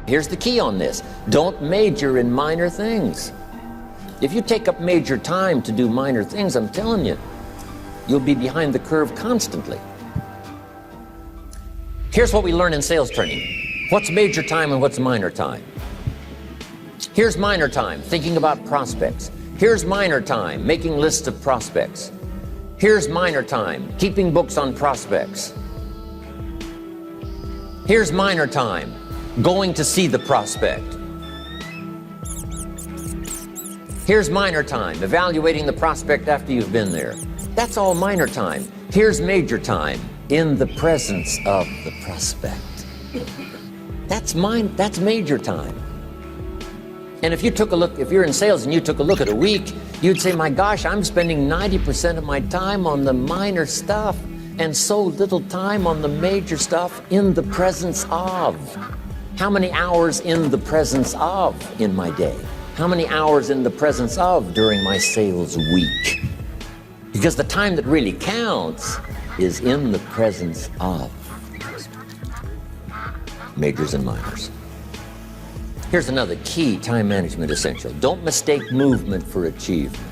Here's the key on this. Don't major in minor things. If you take up major time to do minor things, I'm telling you, you'll be behind the curve constantly. Here's what we learn in sales training. What's major time and what's minor time? Here's minor time, thinking about prospects. Here's minor time, making lists of prospects. Here's minor time, keeping books on prospects. Here's minor time, going to see the prospect. Here's minor time, evaluating the prospect after you've been there. That's all minor time. Here's major time, in the presence of the prospect. That's major time. And if you took a look, if you're in sales and you took a look at a week, you'd say, my gosh, I'm spending 90% of my time on the minor stuff and so little time on the major stuff in the presence of. How many hours in the presence of in my day? How many hours in the presence of during my sales week? Because the time that really counts is in the presence of. Majors and minors. Here's another key time management essential. Don't mistake movement for achievement.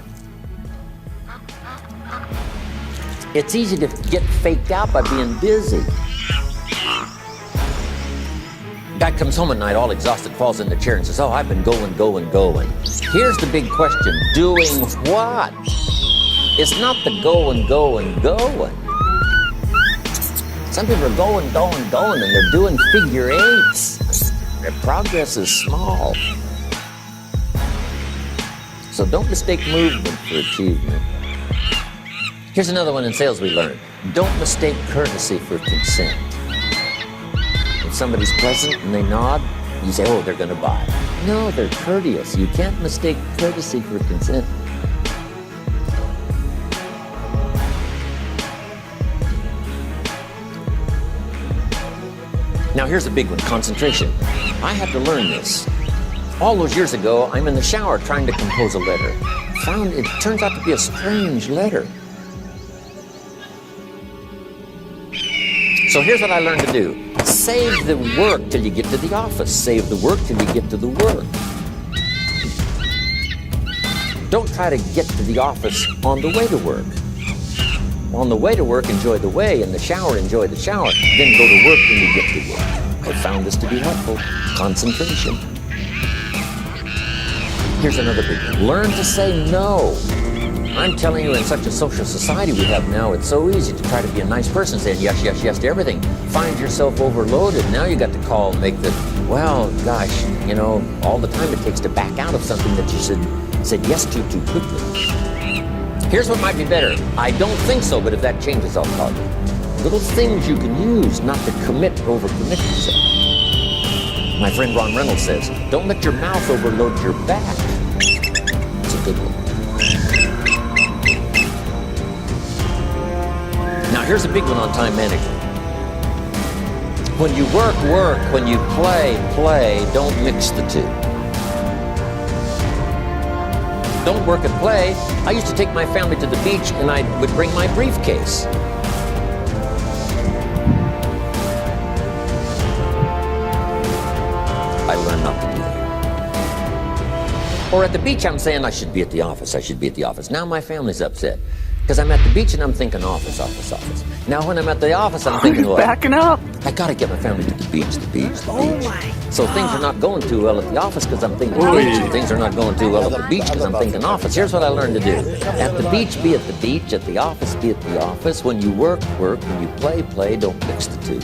It's easy to get faked out by being busy. Guy comes home at night all exhausted, falls in the chair and says, oh, I've been going. Here's the big question, doing what? It's not the going. Some people are going, and they're doing figure eights. Their progress is small. So don't mistake movement for achievement. Here's another one in sales we learned. Don't mistake courtesy for consent. If somebody's pleasant and they nod, you say, oh, they're gonna buy. No, they're courteous. You can't mistake courtesy for consent. Now here's a big one, concentration. I had to learn this. All those years ago, I'm in the shower trying to compose a letter. Found it turns out to be a strange letter. So here's what I learned to do. Save the work till you get to the office. Save the work till you get to the work. Don't try to get to the office on the way to work. On the way to work, enjoy the way. In the shower, enjoy the shower. Then go to work when you get to work. I found this to be helpful. Concentration. Here's another big one. Learn to say no. I'm telling you, in such a social society we have now, it's so easy to try to be a nice person, saying yes to everything. Find yourself overloaded. Now you got to call and make the, well, gosh, you know, all the time it takes to back out of something that you said yes to too quickly. Here's what might be better. I don't think so, but if that changes, I'll call you. Little things you can use not to overcommit yourself. My friend Ron Reynolds says, don't let your mouth overload your back. It's a good one. Now here's a big one on time management. When you work, when you play, don't mix the two. Don't work and play. I used to take my family to the beach and I would bring my briefcase. I learned not to do that. Or at the beach, I'm saying I should be at the office. Now my family's upset because I'm at the beach and I'm thinking office. Now when I'm at the office, I'm thinking, well, backing up. I gotta get my family to the beach. Oh my. So things are not going too well at the office because I'm thinking beach, and things are not going too well at the beach because I'm thinking office. Here's what I learned to do. At the beach, be at the beach. At the office, be at the office. When you work. When you play. Don't mix the two.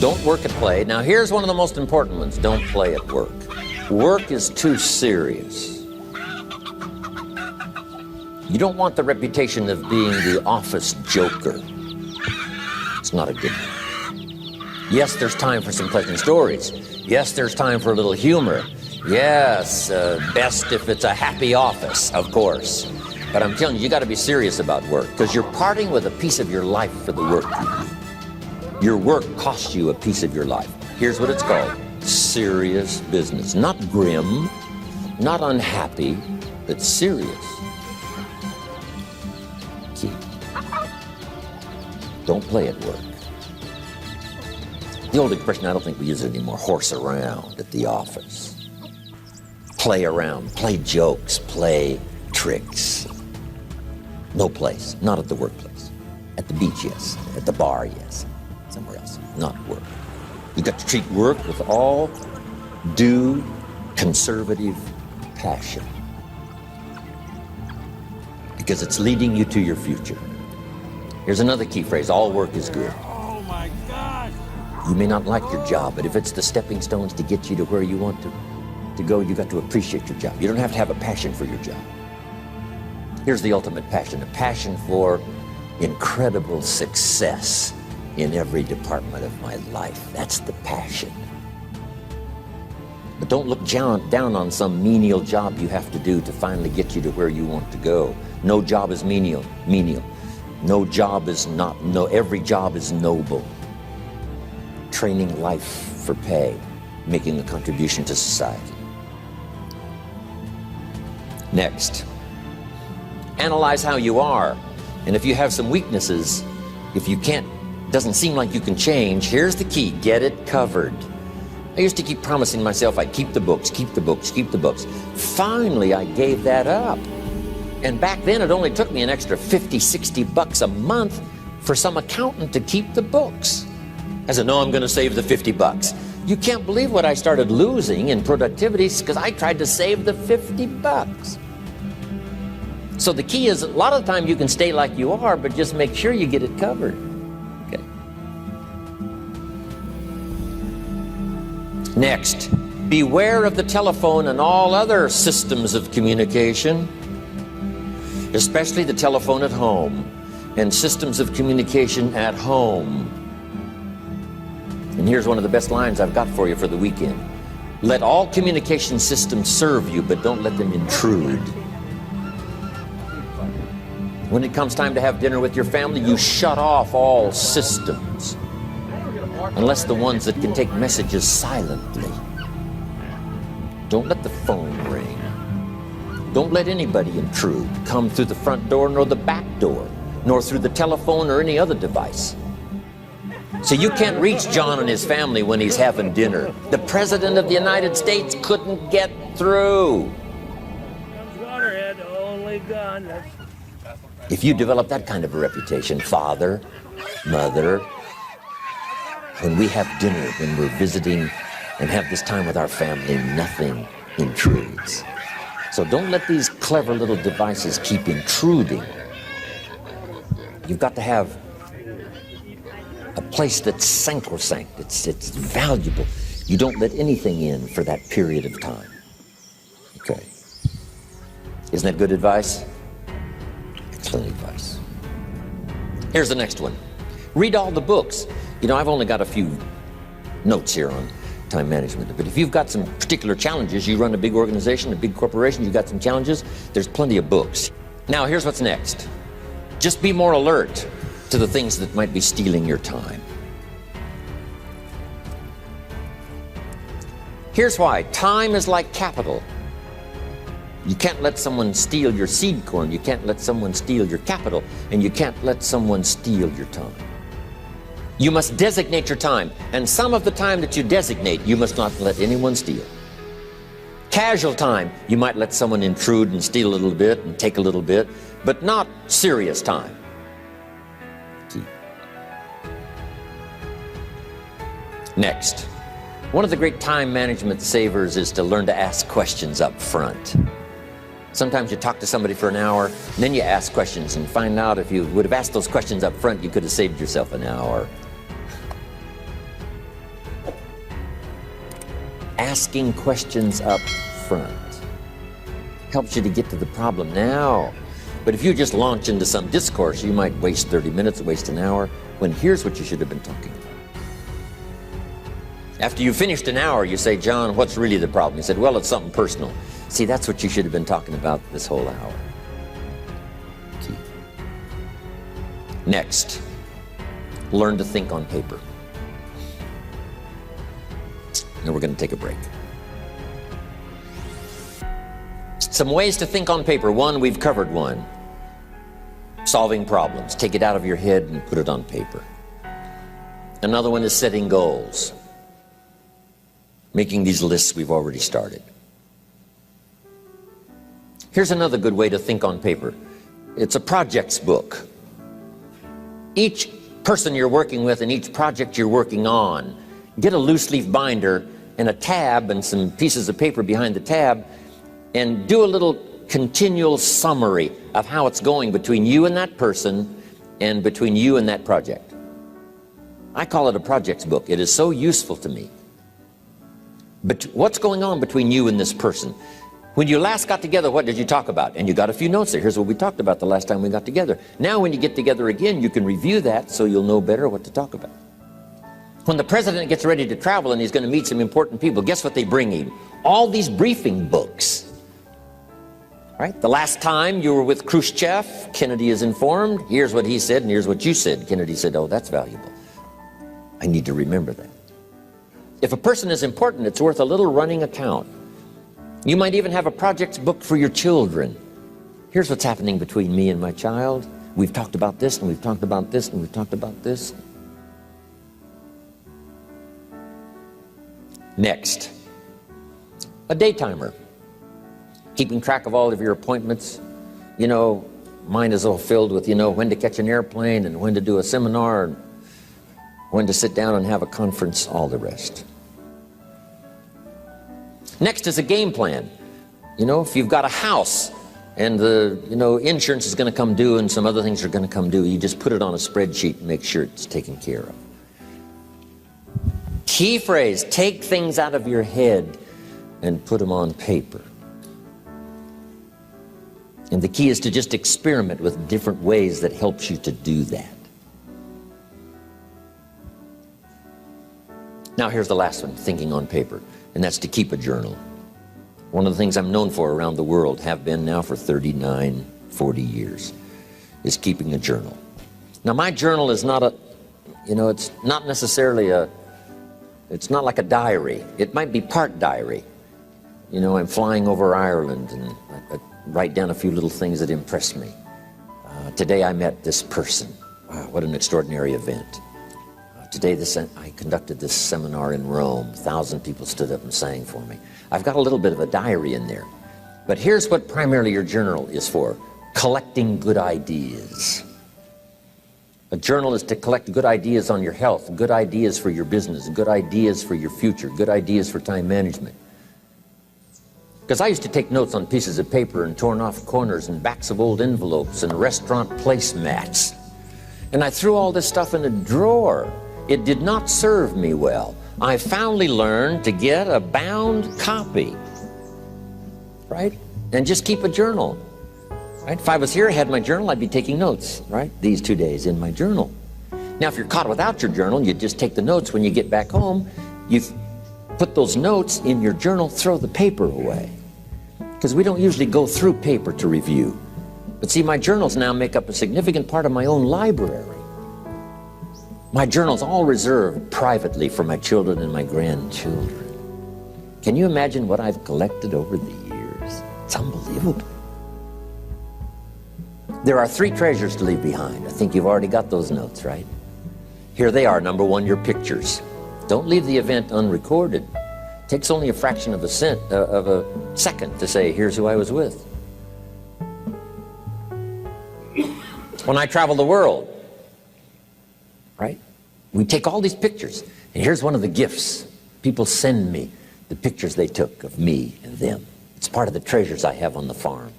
Don't work and play. Now here's one of the most important ones. Don't play at work. Work is too serious. You don't want the reputation of being the office joker. It's not a good one. Yes, there's time for some pleasant stories. Yes, there's time for a little humor. Yes, best if it's a happy office, of course. But I'm telling you, you got to be serious about work because you're parting with a piece of your life for the work you do. Your work costs you a piece of your life. Here's what it's called. Serious business. Not grim, not unhappy, but serious. Key. Don't play at work. The old expression, I don't think we use it anymore, horse around at the office. Play around, play jokes, play tricks. No place, not at the workplace. At the beach, yes. At the bar, yes. Somewhere else, not work. You've got to treat work with all due conservative passion, because it's leading you to your future. Here's another key phrase: all work is good. Oh my God! You may not like your job, but if it's the stepping stones to get you to where you want to go, you got to appreciate your job. You don't have to have a passion for your job. Here's the ultimate passion: a passion for incredible success in every department of my life. That's the passion. But don't look down on some menial job you have to do to finally get you to where you want to go. No job is menial. No job is not, every job is noble. Training life for pay, making a contribution to society. Next, analyze how you are. And if you have some weaknesses, if you can't, doesn't seem like you can change, here's the key: get it covered. I used to keep promising myself I'd keep the books, keep the books, keep the books. Finally, I gave that up. And back then, it only took me an extra $50, $60 a month for some accountant to keep the books. I said, no, I'm going to save the $50. You can't believe what I started losing in productivity because I tried to save the $50. So the key is, a lot of the time you can stay like you are, but just make sure you get it covered. Okay. Next, beware of the telephone and all other systems of communication, especially the telephone at home and systems of communication at home. And here's one of the best lines I've got for you for the weekend: let all communication systems serve you, but don't let them intrude. When it comes time to have dinner with your family, you shut off all systems, unless the ones that can take messages silently. Don't let the phone ring. Don't let anybody intrude, come through the front door nor the back door, nor through the telephone or any other device. So you can't reach John and his family when he's having dinner. The President of the United States couldn't get through. Waterhead, only gun. If you develop that kind of a reputation, father, mother, when we have dinner, when we're visiting and have this time with our family, nothing intrudes. So don't let these clever little devices keep intruding. You've got to have a place that's sacrosanct, it's valuable. You don't let anything in for that period of time. Okay. Isn't that good advice? Excellent advice. Here's the next one. Read all the books. You know, I've only got a few notes here on time management, but if you've got some particular challenges, you run a big organization, a big corporation, you've got some challenges, there's plenty of books. Now, here's what's next. Just be more alert to the things that might be stealing your time. Here's why. Time is like capital. You can't let someone steal your seed corn, you can't let someone steal your capital, and you can't let someone steal your time. You must designate your time, and some of the time that you designate, you must not let anyone steal. Casual time, you might let someone intrude and steal a little bit and take a little bit, but not serious time. Next, one of the great time management savers is to learn to ask questions up front. Sometimes you talk to somebody for an hour, and then you ask questions and find out if you would have asked those questions up front, you could have saved yourself an hour. Asking questions up front helps you to get to the problem now. But if you just launch into some discourse, you might waste 30 minutes, waste an hour, when here's what you should have been talking about. After you finished an hour, you say, John, what's really the problem? He said, well, it's something personal. See, that's what you should have been talking about this whole hour. Key. Next, learn to think on paper. Now we're going to take a break. Some ways to think on paper. One, we've covered one. Solving problems. Take it out of your head and put it on paper. Another one is setting goals. Making these lists we've already started. Here's another good way to think on paper. It's a projects book. Each person you're working with and each project you're working on, get a loose leaf binder and a tab and some pieces of paper behind the tab, and do a little continual summary of how it's going between you and that person and between you and that project. I call it a projects book. It is so useful to me. But what's going on between you and this person? When you last got together, what did you talk about? And you got a few notes there. Here's what we talked about the last time we got together. Now when you get together again, you can review that so you'll know better what to talk about. When the president gets ready to travel and he's going to meet some important people, guess what they bring him? All these briefing books. Right? The last time you were with Khrushchev, Kennedy is informed. Here's what he said and here's what you said. Kennedy said, oh, that's valuable. I need to remember that. If a person is important, it's worth a little running account. You might even have a projects book for your children. Here's what's happening between me and my child. We've talked about this, and we've talked about this, and we've talked about this. Next, a day timer. Keeping track of all of your appointments. You know, mine is all filled with, you know, when to catch an airplane and when to do a seminar and when to sit down and have a conference, all the rest. Next is a game plan. You know, if you've got a house and the, insurance is going to come due and some other things are going to come due, you just put it on a spreadsheet and make sure it's taken care of. Key phrase, take things out of your head and put them on paper. And the key is to just experiment with different ways that helps you to do that. Now here's the last one, thinking on paper, and that's to keep a journal. One of the things I'm known for around the world, have been now for 39, 40 years, is keeping a journal. Now my journal is not a, it's not necessarily it's not like a diary. It might be part diary. I'm flying over Ireland and I write down a few little things that impress me. Today I met this person. Wow, what an extraordinary event. Today I conducted this seminar in Rome. 1,000 people stood up and sang for me. I've got a little bit of a diary in there. But here's what primarily your journal is for. Collecting good ideas. A journal is to collect good ideas on your health, good ideas for your business, good ideas for your future, good ideas for time management. Because I used to take notes on pieces of paper and torn off corners and backs of old envelopes and restaurant placemats. And I threw all this stuff in a drawer. It did not serve me well. I finally learned to get a bound copy, right? And just keep a journal, right? If I was here, I had my journal, I'd be taking notes, right? These 2 days in my journal. Now, if you're caught without your journal, you just take the notes. When you get back home, you put those notes in your journal, throw the paper away. Because we don't usually go through paper to review. But see, my journals now make up a significant part of my own library. My journal's all reserved privately for my children and my grandchildren. Can you imagine what I've collected over the years? It's unbelievable. There are 3 treasures to leave behind. I think you've already got those notes, right? Here they are. Number 1, your pictures. Don't leave the event unrecorded. It takes only a fraction of a second to say, here's who I was with. When I travel the world, right? We take all these pictures, and here's one of the gifts. People send me the pictures they took of me and them. It's part of the treasures I have on the farm.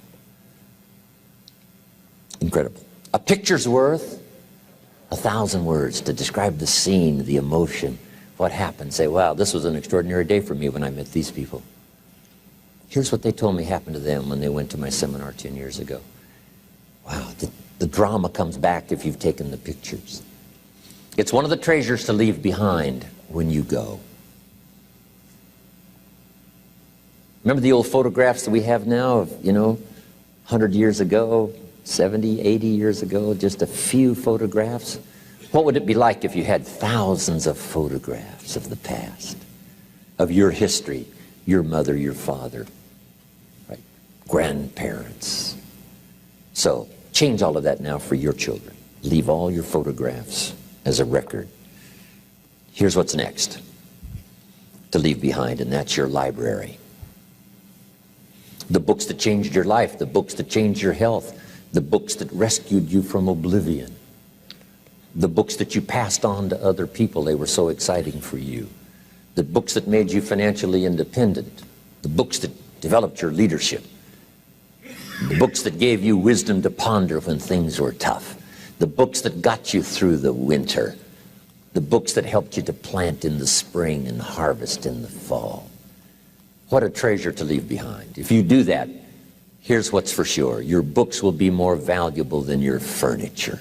Incredible. A picture's worth 1,000 words to describe the scene, the emotion, what happened. Say, wow, this was an extraordinary day for me when I met these people. Here's what they told me happened to them when they went to my seminar 10 years ago. Wow, the drama comes back if you've taken the pictures. It's one of the treasures to leave behind when you go. Remember the old photographs that we have now of, 100 years ago, 70, 80 years ago, just a few photographs? What would it be like if you had thousands of photographs of the past, of your history, your mother, your father, right? Grandparents? So change all of that now for your children. Leave all your photographs as a record Here's what's next to leave behind, and that's your library. The books that changed your life, the books that changed your health, the books that rescued you from oblivion, the books that you passed on to other people, they were so exciting for you, the books that made you financially independent, the books that developed your leadership, the books that gave you wisdom to ponder when things were tough, the books that got you through the winter, the books that helped you to plant in the spring and harvest in the fall. What a treasure to leave behind. If you do that, here's what's for sure. Your books will be more valuable than your furniture.